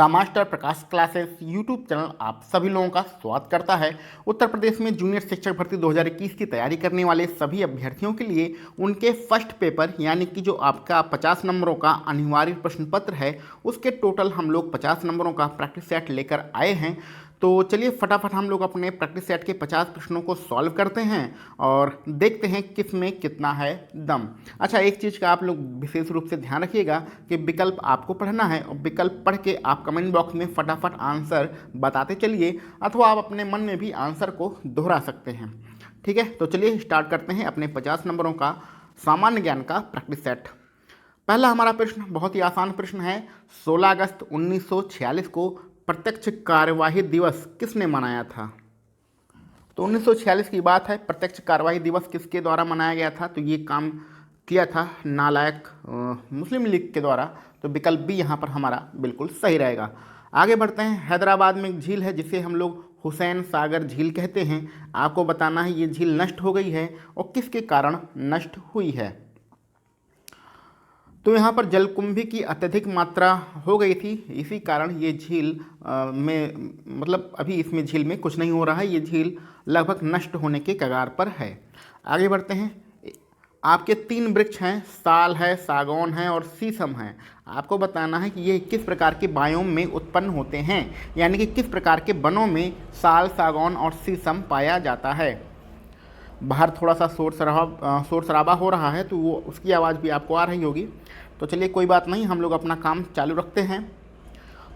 The master Prakash classes YouTube channel आप सभी लोगों का स्वागत करता है। उत्तर प्रदेश में जूनियर शिक्षक भर्ती 2021 की तैयारी करने वाले सभी अभ्यर्थियों के लिए उनके फर्स्ट पेपर यानी कि जो आपका 50 नंबरों का अनिवार्य प्रश्न पत्र है उसके टोटल हम लोग 50 नंबरों का प्रैक्टिस सेट लेकर आए हैं। तो चलिए फटाफट हम लोग अपने प्रैक्टिस सेट के 50 प्रश्नों को सॉल्व करते हैं और देखते हैं किस में कितना है दम। अच्छा, एक चीज़ का आप लोग विशेष रूप से ध्यान रखिएगा कि विकल्प आपको पढ़ना है और विकल्प पढ़ के आप कमेंट बॉक्स में फटाफट आंसर बताते चलिए अथवा आप अपने मन में भी आंसर को दोहरा सकते हैं। ठीक है, तो चलिए स्टार्ट करते हैं अपने 50 नंबरों का सामान्य ज्ञान का प्रैक्टिस सेट। पहला हमारा प्रश्न बहुत ही आसान प्रश्न है। 16 अगस्त 1946 को प्रत्यक्ष कार्यवाही दिवस किसने मनाया था? तो 1946 की बात है। प्रत्यक्ष कार्यवाही दिवस किसके द्वारा मनाया गया था? तो ये काम किया था नालायक मुस्लिम लीग के द्वारा। तो विकल्प बी यहाँ पर हमारा बिल्कुल सही रहेगा। आगे बढ़ते हैं। हैदराबाद में एक झील है जिसे हम लोग हुसैन सागर झील कहते हैं। आपको बताना है ये झील नष्ट हो गई है और किसके कारण नष्ट हुई है। तो यहाँ पर जलकुंभी की अत्यधिक मात्रा हो गई थी, इसी कारण ये झील में मतलब अभी इसमें झील में कुछ नहीं हो रहा है। ये झील लगभग नष्ट होने के कगार पर है। आगे बढ़ते हैं। आपके 3 वृक्ष हैं, साल है, सागौन है और शीशम है। आपको बताना है कि ये किस प्रकार के बायोम में उत्पन्न होते हैं, यानी कि किस प्रकार के वनों में साल, सागौन और शीशम पाया जाता है। बाहर थोड़ा सा शोर शराबा हो रहा है तो वो उसकी आवाज़ भी आपको आ रही होगी। तो चलिए कोई बात नहीं, हम लोग अपना काम चालू रखते हैं।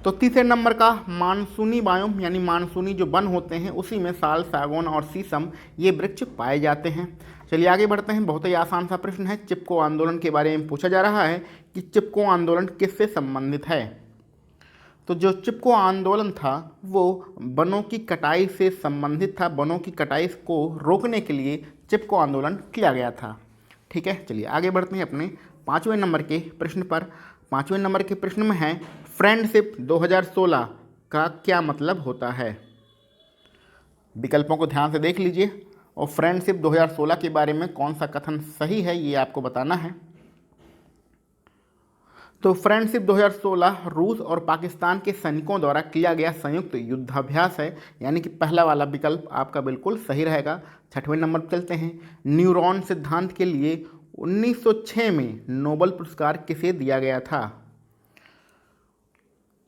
तो तीसरे नंबर का मानसूनी बायोम यानी मानसूनी जो वन होते हैं उसी में साल, सागौन और शीशम ये वृक्ष पाए जाते हैं। चलिए आगे बढ़ते हैं। बहुत ही आसान सा प्रश्न है। चिपको आंदोलन के बारे में पूछा जा रहा है कि चिपको आंदोलन किससे संबंधित है। तो जो चिपको आंदोलन था वो वनों की कटाई से संबंधित था। वनों की कटाई को रोकने के लिए चिपको आंदोलन किया गया था। ठीक है, चलिए आगे बढ़ते हैं अपने 5वें नंबर के प्रश्न पर। 5वें नंबर के प्रश्न में है फ्रेंडशिप 2016 का क्या मतलब होता है। विकल्पों को ध्यान से देख लीजिए और फ्रेंडशिप 2016 के बारे में कौन सा कथन सही है ये आपको बताना है। तो फ्रेंडशिप 2016 रूस और पाकिस्तान के सैनिकों द्वारा किया गया संयुक्त युद्धाभ्यास है, यानी कि पहला वाला विकल्प आपका बिल्कुल सही रहेगा। 6वें नंबर पर चलते हैं। न्यूरॉन सिद्धांत के लिए 1906 में नोबेल पुरस्कार किसे दिया गया था।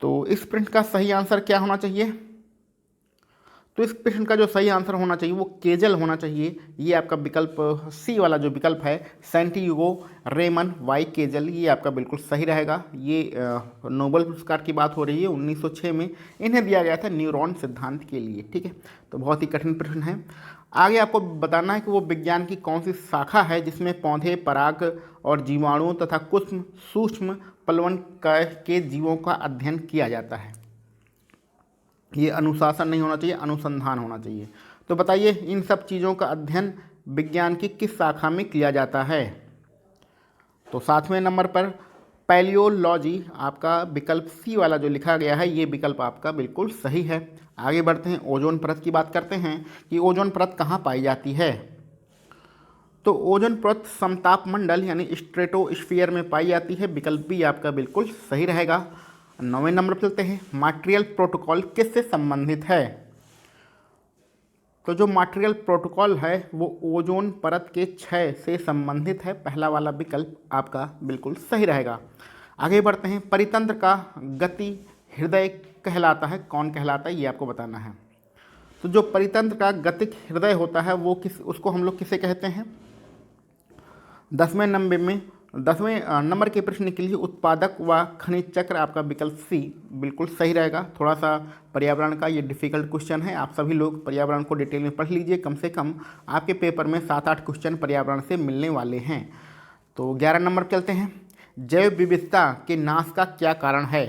तो इस प्रश्न का सही आंसर क्या होना चाहिए? तो इस प्रश्न का जो सही आंसर होना चाहिए वो केजल होना चाहिए। ये आपका विकल्प सी वाला जो विकल्प है सैंटियागो रेमन वाई केजल, ये आपका बिल्कुल सही रहेगा। ये नोबेल पुरस्कार की बात हो रही है। 1906 में इन्हें दिया गया था न्यूरॉन सिद्धांत के लिए। ठीक है, तो बहुत ही कठिन प्रश्न है। आगे आपको बताना है कि वो विज्ञान की कौन सी शाखा है जिसमें पौधे, पराग और जीवाणुओं तथा कुछ सूक्ष्म प्लवन के जीवों का अध्ययन किया जाता है। ये अनुशासन नहीं होना चाहिए, अनुसंधान होना चाहिए। तो बताइए इन सब चीज़ों का अध्ययन विज्ञान की किस शाखा में किया जाता है। तो 7वें नंबर पर पैलियोलॉजी आपका विकल्प सी वाला जो लिखा गया है ये विकल्प आपका बिल्कुल सही है। आगे बढ़ते हैं। ओजोन परत की बात करते हैं कि ओजोन परत कहाँ पाई जाती है। तो ओजोन परत समताप मंडल यानी स्ट्रेटोस्फीयर में पाई जाती है। विकल्प भी आपका बिल्कुल सही रहेगा। 9वें नंबर पर चलते हैं। मॉन्ट्रियल प्रोटोकॉल किससे संबंधित है। तो जो मॉन्ट्रियल प्रोटोकॉल है वो ओजोन परत के क्षय से संबंधित है। पहला वाला विकल्प आपका बिल्कुल सही रहेगा। आगे बढ़ते हैं। परितंत्र का गति हृदय कहलाता है, कौन कहलाता है ये आपको बताना है। तो जो परितंत्र का गतिक हृदय होता है वो उसको हम लोग किसे कहते हैं। 10वें नंबर के प्रश्न के लिए उत्पादक व खनिज चक्र आपका विकल्प सी बिल्कुल सही रहेगा। थोड़ा सा पर्यावरण का ये डिफ़िकल्ट क्वेश्चन है। आप सभी लोग पर्यावरण को डिटेल में पढ़ लीजिए। कम से कम आपके पेपर में 7-8 क्वेश्चन पर्यावरण से मिलने वाले हैं। तो 11 नंबर पर चलते हैं। जैव विविधता के नाश का क्या कारण है।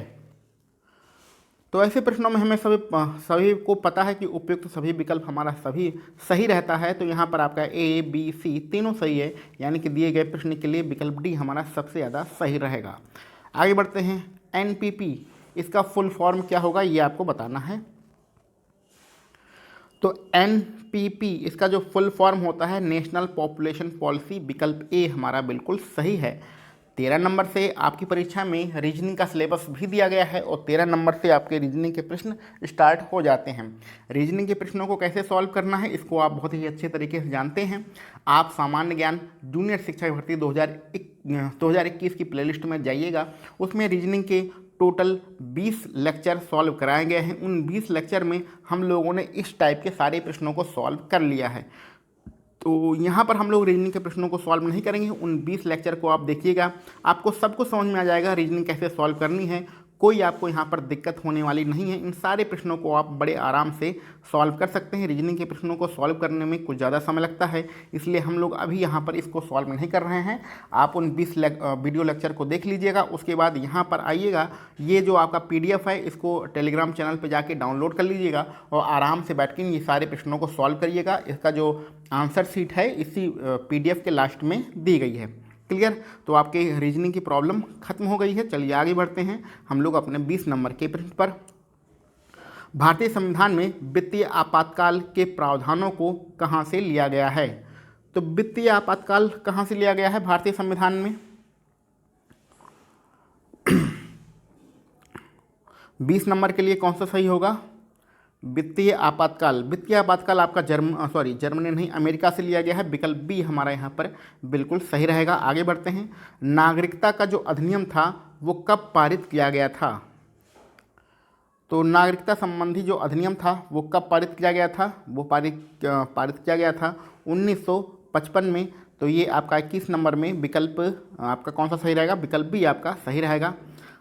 तो ऐसे प्रश्नों में हमें सभी को पता है कि उपयुक्त सभी विकल्प हमारा सभी सही रहता है। तो यहाँ पर आपका ए, बी, सी तीनों सही है, यानी कि दिए गए प्रश्न के लिए विकल्प डी हमारा सबसे ज़्यादा सही रहेगा। आगे बढ़ते हैं। एनपीपी इसका फुल फॉर्म क्या होगा ये आपको बताना है। तो एनपीपी इसका जो फुल फॉर्म होता है नेशनल पॉपुलेशन पॉलिसी, विकल्प ए हमारा बिल्कुल सही है। 13 नंबर से आपकी परीक्षा में रीजनिंग का सिलेबस भी दिया गया है और 13 नंबर से आपके रीजनिंग के प्रश्न स्टार्ट हो जाते हैं। रीजनिंग के प्रश्नों को कैसे सॉल्व करना है इसको आप बहुत ही अच्छे तरीके से जानते हैं। आप सामान्य ज्ञान जूनियर शिक्षक भर्ती 2021 की प्लेलिस्ट में जाइएगा, उसमें रीजनिंग के टोटल 20 लेक्चर सॉल्व कराए गए हैं। उन 20 लेक्चर में हम लोगों ने इस टाइप के सारे प्रश्नों को सॉल्व कर लिया है। तो यहाँ पर हम लोग रीजनिंग के प्रश्नों को सॉल्व नहीं करेंगे। उन 20 लेक्चर को आप देखिएगा, आपको सब कुछ समझ में आ जाएगा रीजनिंग कैसे सॉल्व करनी है। कोई आपको यहाँ पर दिक्कत होने वाली नहीं है। इन सारे प्रश्नों को आप बड़े आराम से सॉल्व कर सकते हैं। रीजनिंग के प्रश्नों को सॉल्व करने में कुछ ज़्यादा समय लगता है, इसलिए हम लोग अभी यहाँ पर इसको सॉल्व नहीं कर रहे हैं। आप उन 20 वीडियो लेक्चर को देख लीजिएगा, उसके बाद यहाँ पर आइएगा। ये जो आपका PDF है इसको टेलीग्राम चैनल पर जाके डाउनलोड कर लीजिएगा और आराम से बैठ के ये सारे प्रश्नों को सॉल्व करिएगा। इसका जो आंसर शीट है इसी PDF के लास्ट में दी गई है। क्लियर? तो आपके रीजनिंग की प्रॉब्लम खत्म हो गई है। चलिए आगे बढ़ते हैं हम लोग अपने 20 नंबर के प्रश्न पर। भारतीय संविधान में वित्तीय आपातकाल के प्रावधानों को कहाँ से लिया गया है? तो वित्तीय आपातकाल कहाँ से लिया गया है भारतीय संविधान में? 20 नंबर के लिए कौन सा सही होगा? वित्तीय आपातकाल आपका जर्मनी नहीं, अमेरिका से लिया गया है। विकल्प बी हमारा यहाँ पर बिल्कुल सही रहेगा। आगे बढ़ते हैं। नागरिकता का जो अधिनियम था वो कब पारित किया गया था? तो नागरिकता संबंधी जो अधिनियम था वो कब पारित किया गया था? वो पारित किया गया था 1955 में। तो ये आपका 21 नंबर में विकल्प आपका कौन सा सही रहेगा? विकल्प बी आपका सही रहेगा।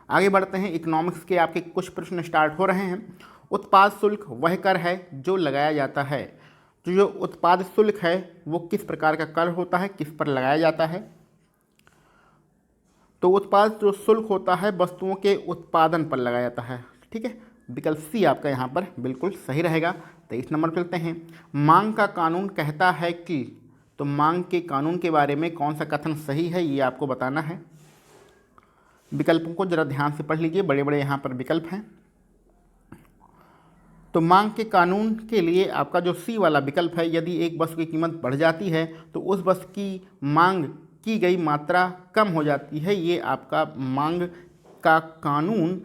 आगे बढ़ते हैं। इकोनॉमिक्स के आपके कुछ प्रश्न स्टार्ट हो रहे हैं। उत्पाद शुल्क वह कर है जो लगाया जाता है। तो जो उत्पाद शुल्क है वो किस प्रकार का कर होता है, किस पर लगाया जाता है? तो उत्पाद जो शुल्क होता है वस्तुओं के उत्पादन पर लगाया जाता है। ठीक है, विकल्प सी आपका यहाँ पर बिल्कुल सही रहेगा। 23 नंबर चलते हैं। मांग का कानून कहता है कि, तो मांग के कानून के बारे में कौन सा कथन सही है ये आपको बताना है। विकल्पों को जरा ध्यान से पढ़ लीजिए, बड़े बड़े यहाँ पर विकल्प हैं। तो मांग के कानून के लिए आपका जो सी वाला विकल्प है, यदि एक वस्तु की कीमत बढ़ जाती है तो उस वस्तु की मांग की गई मात्रा कम हो जाती है। ये आपका मांग का कानून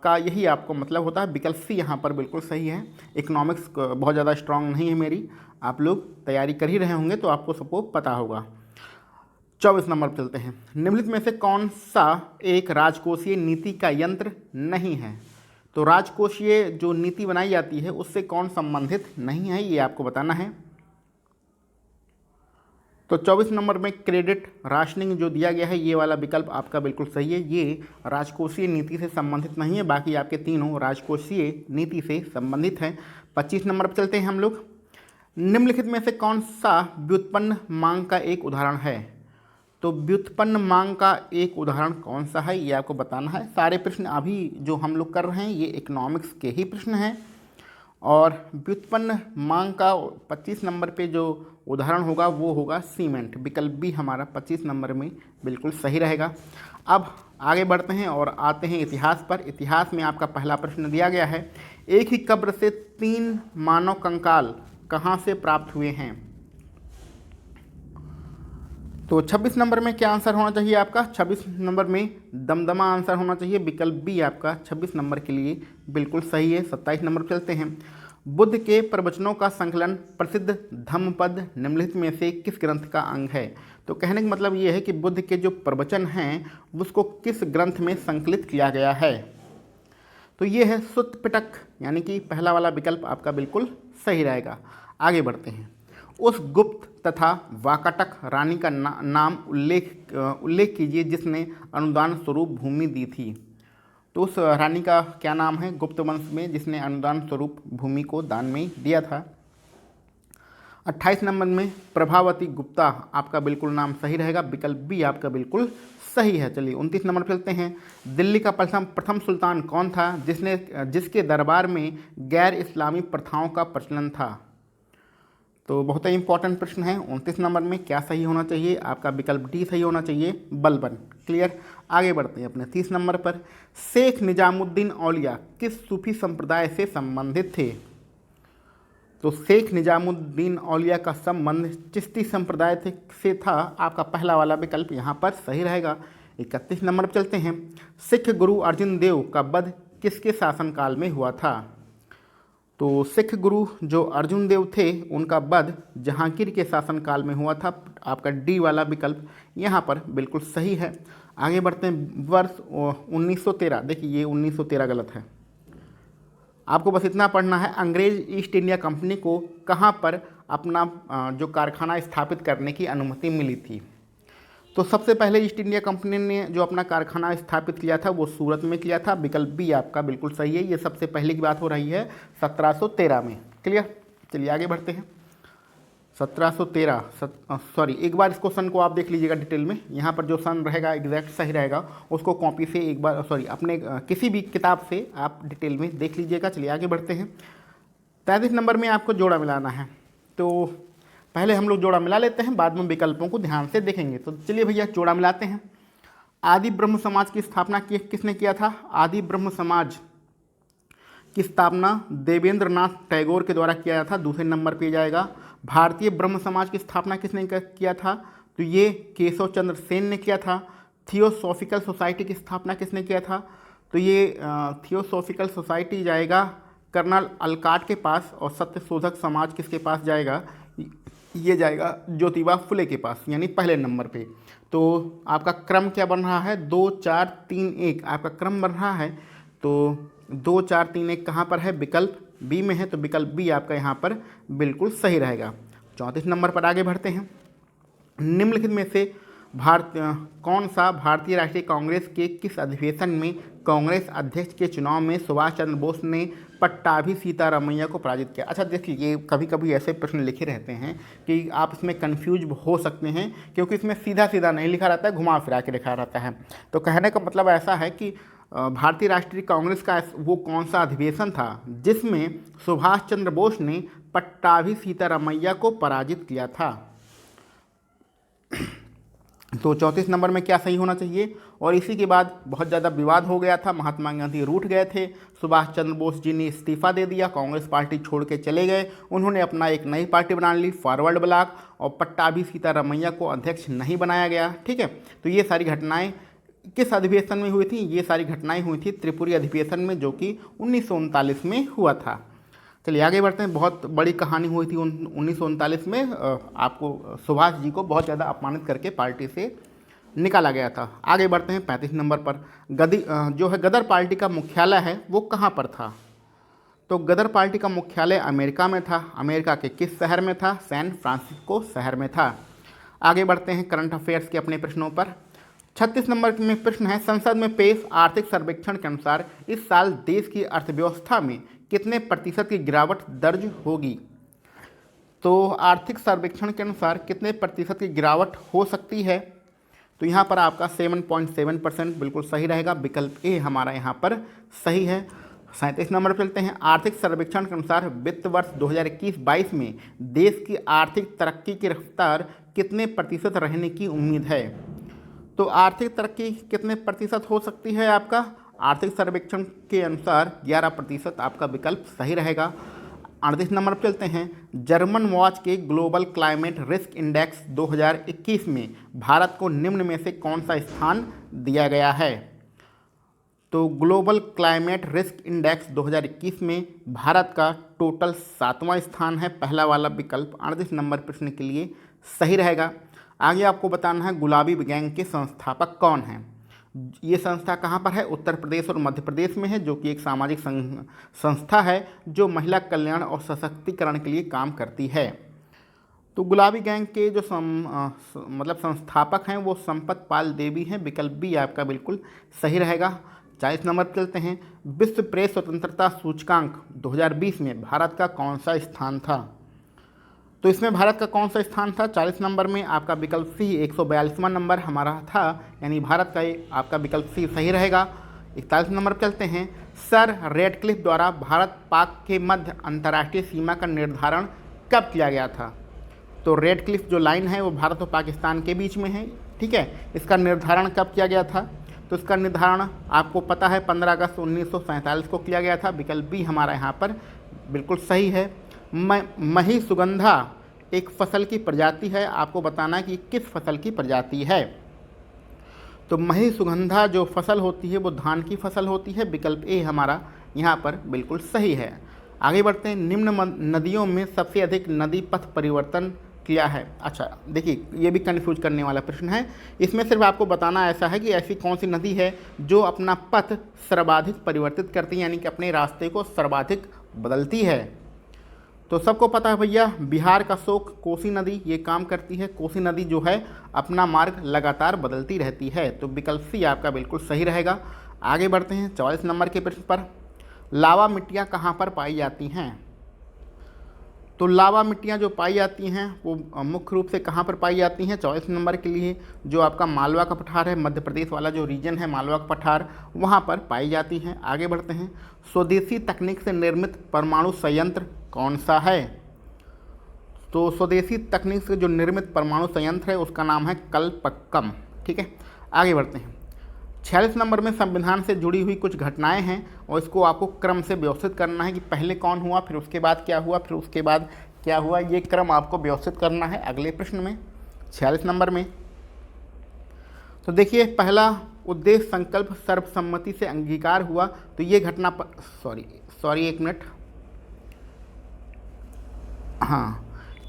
का यही आपको मतलब होता है। विकल्प सी यहाँ पर बिल्कुल सही है। इकोनॉमिक्स बहुत ज़्यादा स्ट्रांग नहीं है मेरी, आप लोग तैयारी कर ही रहे होंगे तो आपको सबको पता होगा। 24 नंबर पर चलते हैं। निम्नलिखित में से कौन सा एक राजकोषीय नीति का यंत्र नहीं है? तो राजकोषीय जो नीति बनाई जाती है उससे कौन संबंधित नहीं है, ये आपको बताना है। तो 24 नंबर में क्रेडिट राशनिंग जो दिया गया है ये वाला विकल्प आपका बिल्कुल सही है। ये राजकोषीय नीति से संबंधित नहीं है, बाकी आपके तीनों राजकोषीय नीति से संबंधित हैं। 25 नंबर पर चलते हैं हम लोग। निम्नलिखित में से कौन सा व्युत्पन्न मांग का एक उदाहरण है? तो व्युत्पन्न मांग का एक उदाहरण कौन सा है ये आपको बताना है। सारे प्रश्न अभी जो हम लोग कर रहे हैं ये इकोनॉमिक्स के ही प्रश्न हैं और व्युत्पन्न मांग का 25 नंबर पे जो उदाहरण होगा वो होगा सीमेंट। विकल्प बी हमारा 25 नंबर में बिल्कुल सही रहेगा। अब आगे बढ़ते हैं और आते हैं इतिहास पर। इतिहास में आपका पहला प्रश्न दिया गया है, एक ही कब्र से 3 मानव कंकाल कहाँ से प्राप्त हुए हैं? तो 26 नंबर में क्या आंसर होना चाहिए आपका? 26 नंबर में दमदमा आंसर होना चाहिए। विकल्प बी आपका 26 नंबर के लिए बिल्कुल सही है। 27 नंबर चलते हैं। बुद्ध के प्रवचनों का संकलन प्रसिद्ध धम्मपद निम्नलिखित में से किस ग्रंथ का अंग है? तो कहने का मतलब ये है कि बुद्ध के जो प्रवचन हैं उसको किस ग्रंथ में संकलित किया गया है? तो ये है सुत्त पिटक, यानी कि पहला वाला विकल्प आपका बिल्कुल सही रहेगा। आगे बढ़ते हैं। उस गुप्त तथा वाकाटक रानी का नाम उल्लेख कीजिए जिसने अनुदान स्वरूप भूमि दी थी। तो उस रानी का क्या नाम है गुप्त वंश में जिसने अनुदान स्वरूप भूमि को दान में दिया था? 28 नंबर में प्रभावती गुप्ता आपका बिल्कुल नाम सही रहेगा। विकल्प बी आपका बिल्कुल सही है। चलिए 29 नंबर चलते हैं। दिल्ली का प्रथम सुल्तान कौन था जिसके दरबार में गैर इस्लामी प्रथाओं का प्रचलन था? तो बहुत ही इंपॉर्टेंट प्रश्न है। 29 नंबर में क्या सही होना चाहिए आपका? विकल्प डी सही होना चाहिए, बलबन। क्लियर। आगे बढ़ते हैं अपने 30 नंबर पर। शेख निजामुद्दीन औलिया किस सूफी संप्रदाय से संबंधित थे? तो शेख निजामुद्दीन औलिया का संबंध चिश्ती संप्रदाय से था। आपका पहला वाला विकल्प यहाँ पर सही रहेगा। 31 नंबर पर चलते हैं। सिख गुरु अर्जुन देव का वध किसके शासनकाल में हुआ था? तो सिख गुरु जो अर्जुन देव थे उनका वध जहांगीर के शासनकाल में हुआ था। आपका डी वाला विकल्प यहाँ पर बिल्कुल सही है। आगे बढ़ते हैं। वर्ष 1913, देखिए ये 1913 गलत है, आपको बस इतना पढ़ना है। अंग्रेज ईस्ट इंडिया कंपनी को कहाँ पर अपना जो कारखाना स्थापित करने की अनुमति मिली थी? तो सबसे पहले ईस्ट इंडिया कंपनी ने जो अपना कारखाना स्थापित किया था वो सूरत में किया था। विकल्प बी आपका बिल्कुल सही है। ये सबसे पहले की बात हो रही है 1713 में। क्लियर, चलिए आगे बढ़ते हैं। 1713 सॉरी, एक बार इस क्वेश्चन को आप देख लीजिएगा डिटेल में। यहाँ पर जो सन रहेगा एग्जैक्ट सही रहेगा, उसको कॉपी से एक बार सॉरी अपने किसी भी किताब से आप डिटेल में देख लीजिएगा। चलिए आगे बढ़ते हैं। 33 नंबर में आपको जोड़ा मिलाना है, तो पहले हम लोग जोड़ा मिला लेते हैं, बाद में विकल्पों को ध्यान से देखेंगे। तो चलिए भैया जोड़ा मिलाते हैं। आदि ब्रह्म समाज की स्थापना किसने किया था? आदि ब्रह्म समाज की स्थापना देवेंद्र नाथ टैगोर के द्वारा किया था। दूसरे नंबर पे जाएगा। भारतीय ब्रह्म समाज की स्थापना किसने किया था? तो ये केशव चंद्र सेन ने किया था। थियोसॉफिकल सोसाइटी की स्थापना किसने किया था? तो ये थियोसॉफिकल सोसाइटी जाएगा कर्नल अलकाट के पास, और सत्य शोधक समाज किसके पास जाएगा? ये जाएगा ज्योतिबा फुले के पास, यानी पहले नंबर पे। तो आपका क्रम क्या बन रहा है? 2 4 3 1 आपका क्रम बन रहा है। तो 2 4 3 1 कहाँ पर है? विकल्प बी में है, तो विकल्प बी आपका यहाँ पर बिल्कुल सही रहेगा। 34 नंबर पर आगे बढ़ते हैं। निम्नलिखित में से कौन सा भारतीय राष्ट्रीय कांग्रेस के किस अधिवेशन में कांग्रेस अध्यक्ष के चुनाव में सुभाष चंद्र बोस ने पट्टाभी सीतारामैया को पराजित किया? अच्छा देखिए, ये कभी कभी ऐसे प्रश्न लिखे रहते हैं कि आप इसमें कंफ्यूज हो सकते हैं, क्योंकि इसमें सीधा सीधा नहीं लिखा रहता है, घुमा फिरा के लिखा रहता है। तो कहने का मतलब ऐसा है कि भारतीय राष्ट्रीय कांग्रेस का वो कौन सा अधिवेशन था जिसमें सुभाष चंद्र बोस ने पट्टाभी सीतारामैया को पराजित किया था? तो 34 नंबर में क्या सही होना चाहिए? और इसी के बाद बहुत ज़्यादा विवाद हो गया था, महात्मा गांधी रूठ गए थे, सुभाष चंद्र बोस जी ने इस्तीफा दे दिया, कांग्रेस पार्टी छोड़ के चले गए, उन्होंने अपना एक नई पार्टी बना ली फॉरवर्ड ब्लॉक, और पट्टाभी सीतारामैया को अध्यक्ष नहीं बनाया गया। ठीक है, तो ये सारी घटनाएं किस अधिवेशन में हुई थी? ये सारी घटनाएं हुई थी त्रिपुरी अधिवेशन में, जो कि 1939 में हुआ था। चलिए आगे बढ़ते हैं। बहुत बड़ी कहानी हुई थी 1939 में। आपको सुभाष जी को बहुत ज़्यादा अपमानित करके पार्टी से निकाला गया था। आगे बढ़ते हैं 35 नंबर पर। जो है गदर पार्टी का मुख्यालय है वो कहाँ पर था? तो गदर पार्टी का मुख्यालय अमेरिका में था। अमेरिका के किस शहर में था? सैन फ्रांसिस्को शहर में था। आगे बढ़ते हैं करंट अफेयर्स के अपने प्रश्नों पर। 36 नंबर में प्रश्न है, संसद में पेश आर्थिक सर्वेक्षण के अनुसार इस साल देश की अर्थव्यवस्था में कितने प्रतिशत की गिरावट दर्ज होगी? तो आर्थिक सर्वेक्षण के अनुसार कितने प्रतिशत की गिरावट हो सकती है? तो यहाँ पर आपका 7.7% बिल्कुल सही रहेगा। विकल्प ए हमारा यहाँ पर सही है। 37 नंबर पर चलते हैं। आर्थिक सर्वेक्षण के अनुसार वित्त वर्ष 2021-22 में देश की आर्थिक तरक्की की रफ्तार कितने प्रतिशत रहने की उम्मीद है? तो आर्थिक तरक्की कितने प्रतिशत हो सकती है? आपका आर्थिक सर्वेक्षण के अनुसार 11% आपका विकल्प सही रहेगा। 38 नंबर पर चलते हैं। जर्मन वॉच के ग्लोबल क्लाइमेट रिस्क इंडेक्स 2021 में भारत को निम्न में से कौन सा स्थान दिया गया है? तो ग्लोबल क्लाइमेट रिस्क इंडेक्स 2021 में भारत का टोटल 7वां स्थान है। पहला वाला विकल्प 38 नंबर प्रश्न के लिए सही रहेगा। आगे आपको बताना है गुलाबी गैंग के संस्थापक कौन हैं। ये संस्था कहाँ पर है? उत्तर प्रदेश और मध्य प्रदेश में है, जो कि एक सामाजिक संस्था है जो महिला कल्याण और सशक्तिकरण के लिए काम करती है। तो गुलाबी गैंग के जो मतलब संस्थापक हैं वो संपत पाल देवी हैं। विकल्प बी आपका बिल्कुल सही रहेगा। 40 नंबर पर चलते हैं। विश्व प्रेस स्वतंत्रता सूचकांक 2020 में भारत का कौन सा स्थान था? तो इसमें भारत का कौन सा स्थान था? 40 नंबर में आपका विकल्प सी 142वां नंबर हमारा था, यानी भारत का आपका विकल्प सी सही रहेगा। 41 नंबर पर चलते हैं। सर रेडक्लिफ द्वारा भारत पाक के मध्य अंतर्राष्ट्रीय सीमा का निर्धारण कब किया गया था? तो रेडक्लिफ जो लाइन है वो भारत और पाकिस्तान के बीच में है। ठीक है, इसका निर्धारण कब किया गया था? तो इसका निर्धारण आपको पता है 15 अगस्त 1947 को किया गया था। विकल्प बी हमारा यहाँ पर बिल्कुल सही है। मही सुगंधा एक फसल की प्रजाति है, आपको बताना है कि किस फसल की प्रजाति है। तो महिसुगंधा जो फसल होती है वो धान की फसल होती है। विकल्प ए हमारा यहाँ पर बिल्कुल सही है। आगे बढ़ते हैं, नदियों में सबसे अधिक नदी पथ परिवर्तन किया है। अच्छा देखिए, ये भी कन्फ्यूज करने वाला प्रश्न है। इसमें सिर्फ आपको बताना ऐसा है कि ऐसी कौन सी नदी है जो अपना पथ सर्वाधिक परिवर्तित करती है, यानी कि अपने रास्ते को सर्वाधिक बदलती है। तो सबको पता है भैया, बिहार का शोक कोसी नदी ये काम करती है। कोसी नदी जो है अपना मार्ग लगातार बदलती रहती है। तो विकल्प सी आपका बिल्कुल सही रहेगा। आगे बढ़ते हैं 44 नंबर के प्रश्न पर। लावा मिट्टियाँ कहाँ पर पाई जाती हैं? तो लावा मिट्टियाँ जो पाई जाती हैं वो मुख्य रूप से कहाँ पर पाई जाती हैं? 44 नंबर के लिए जो आपका मालवा का पठार है, मध्य प्रदेश वाला जो रीजन है मालवा का पठार, वहाँ पर पाई जाती हैं। आगे बढ़ते हैं, स्वदेशी तकनीक से निर्मित परमाणु संयंत्र कौन सा है? तो स्वदेशी तकनीक से जो निर्मित परमाणु संयंत्र है उसका नाम है कलपक्कम। ठीक है, आगे बढ़ते हैं। 46 नंबर में संविधान से जुड़ी हुई कुछ घटनाएं हैं और इसको आपको क्रम से व्यवस्थित करना है कि पहले कौन हुआ, फिर उसके बाद क्या हुआ, फिर उसके बाद क्या हुआ। ये क्रम आपको व्यवस्थित करना है अगले प्रश्न में 46 नंबर में। तो देखिए, पहला उद्देश्य संकल्प सर्वसम्मति से अंगीकार हुआ। तो ये घटना सॉरी एक मिनट, हाँ,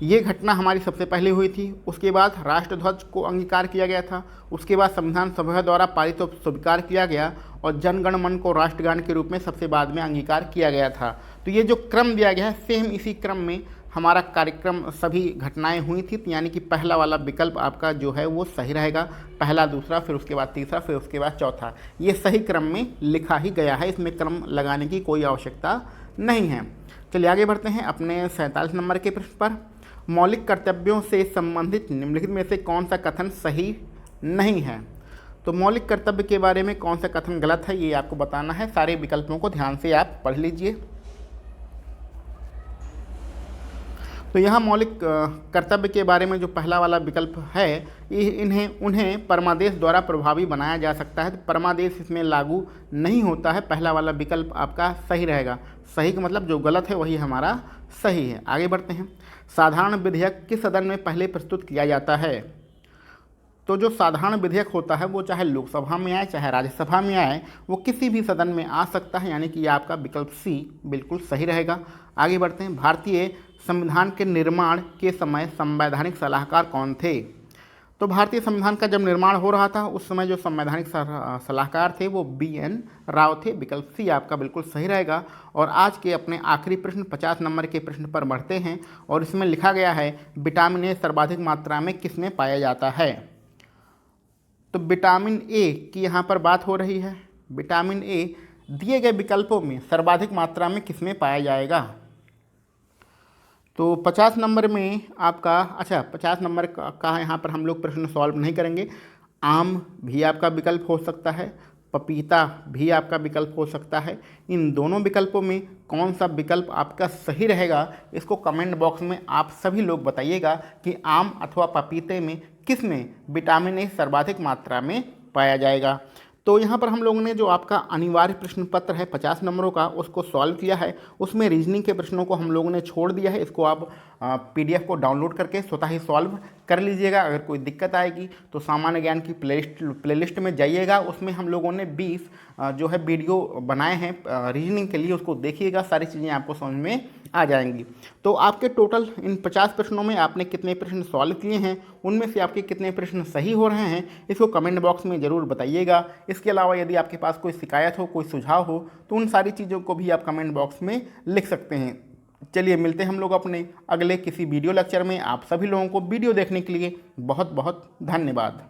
ये घटना हमारी सबसे पहले हुई थी। उसके बाद राष्ट्रध्वज को अंगीकार किया गया था। उसके बाद संविधान सभा द्वारा पारित और स्वीकार किया गया और जनगण मन को राष्ट्रगान के रूप में सबसे बाद में अंगीकार किया गया था। तो ये जो क्रम दिया गया है, सेम इसी क्रम में हमारा कार्यक्रम सभी घटनाएं हुई थी। यानी कि पहला वाला विकल्प आपका जो है वो सही रहेगा। पहला, दूसरा, फिर उसके बाद तीसरा, फिर उसके बाद चौथा, ये सही क्रम में लिखा ही गया है। इसमें क्रम लगाने की कोई आवश्यकता नहीं है। चलिए आगे बढ़ते हैं अपने 47 नंबर के प्रश्न पर। मौलिक कर्तव्यों से संबंधित निम्नलिखित में से कौन सा कथन सही नहीं है? तो मौलिक कर्तव्य के बारे में कौन सा कथन गलत है ये आपको बताना है। सारे विकल्पों को ध्यान से आप पढ़ लीजिए। तो यहाँ मौलिक कर्तव्य के बारे में जो पहला वाला विकल्प है, उन्हें परमादेश द्वारा प्रभावी बनाया जा सकता है। तो परमादेश इसमें लागू नहीं होता है। पहला वाला विकल्प आपका सही रहेगा। सही का मतलब जो गलत है वही हमारा सही है। आगे बढ़ते हैं, साधारण विधेयक किस सदन में पहले प्रस्तुत किया जाता है? तो जो साधारण विधेयक होता है वो चाहे लोकसभा में आए चाहे राज्यसभा में आए, वो किसी भी सदन में आ सकता है। यानी कि ये आपका विकल्प सी बिल्कुल सही रहेगा। आगे बढ़ते हैं, भारतीय संविधान के निर्माण के समय संवैधानिक सलाहकार कौन थे? तो भारतीय संविधान का जब निर्माण हो रहा था उस समय जो संवैधानिक सलाहकार थे वो BN राव थे। विकल्प सी आपका बिल्कुल सही रहेगा। और आज के अपने आखिरी प्रश्न 50 नंबर के प्रश्न पर बढ़ते हैं और इसमें लिखा गया है, विटामिन ए सर्वाधिक मात्रा में किसमें पाया जाता है? तो विटामिन ए की यहाँ पर बात हो रही है। विटामिन ए दिए गए विकल्पों में सर्वाधिक मात्रा में किसमें पाया जाएगा? तो 50 नंबर में आपका, अच्छा 50 नंबर का यहाँ पर हम लोग प्रश्न सॉल्व नहीं करेंगे। आम भी आपका विकल्प हो सकता है, पपीता भी आपका विकल्प हो सकता है। इन दोनों विकल्पों में कौन सा विकल्प आपका सही रहेगा, इसको कमेंट बॉक्स में आप सभी लोग बताइएगा कि आम अथवा पपीते में किस में विटामिन ए सर्वाधिक मात्रा में पाया जाएगा। तो यहाँ पर हम लोगों ने जो आपका अनिवार्य प्रश्न पत्र है 50 नंबरों का उसको सॉल्व किया है। उसमें रीजनिंग के प्रश्नों को हम लोगों ने छोड़ दिया है। इसको आप PDF को डाउनलोड करके स्वतः ही सॉल्व कर लीजिएगा। अगर कोई दिक्कत आएगी तो सामान्य ज्ञान की प्लेलिस्ट में जाइएगा। उसमें हम लोगों ने 20 जो है वीडियो बनाए हैं रीजनिंग के लिए, उसको देखिएगा। सारी चीज़ें आपको समझ में आ जाएंगी। तो आपके टोटल इन 50 प्रश्नों में आपने कितने प्रश्न सॉल्व किए हैं, उनमें से आपके कितने प्रश्न सही हो रहे हैं, इसको कमेंट बॉक्स में ज़रूर बताइएगा। इसके अलावा यदि आपके पास कोई शिकायत हो, कोई सुझाव हो, तो उन सारी चीज़ों को भी आप कमेंट बॉक्स में लिख सकते हैं। चलिए मिलते हैं हम लोग अपने अगले किसी वीडियो लेक्चर में। आप सभी लोगों को वीडियो देखने के लिए बहुत बहुत धन्यवाद।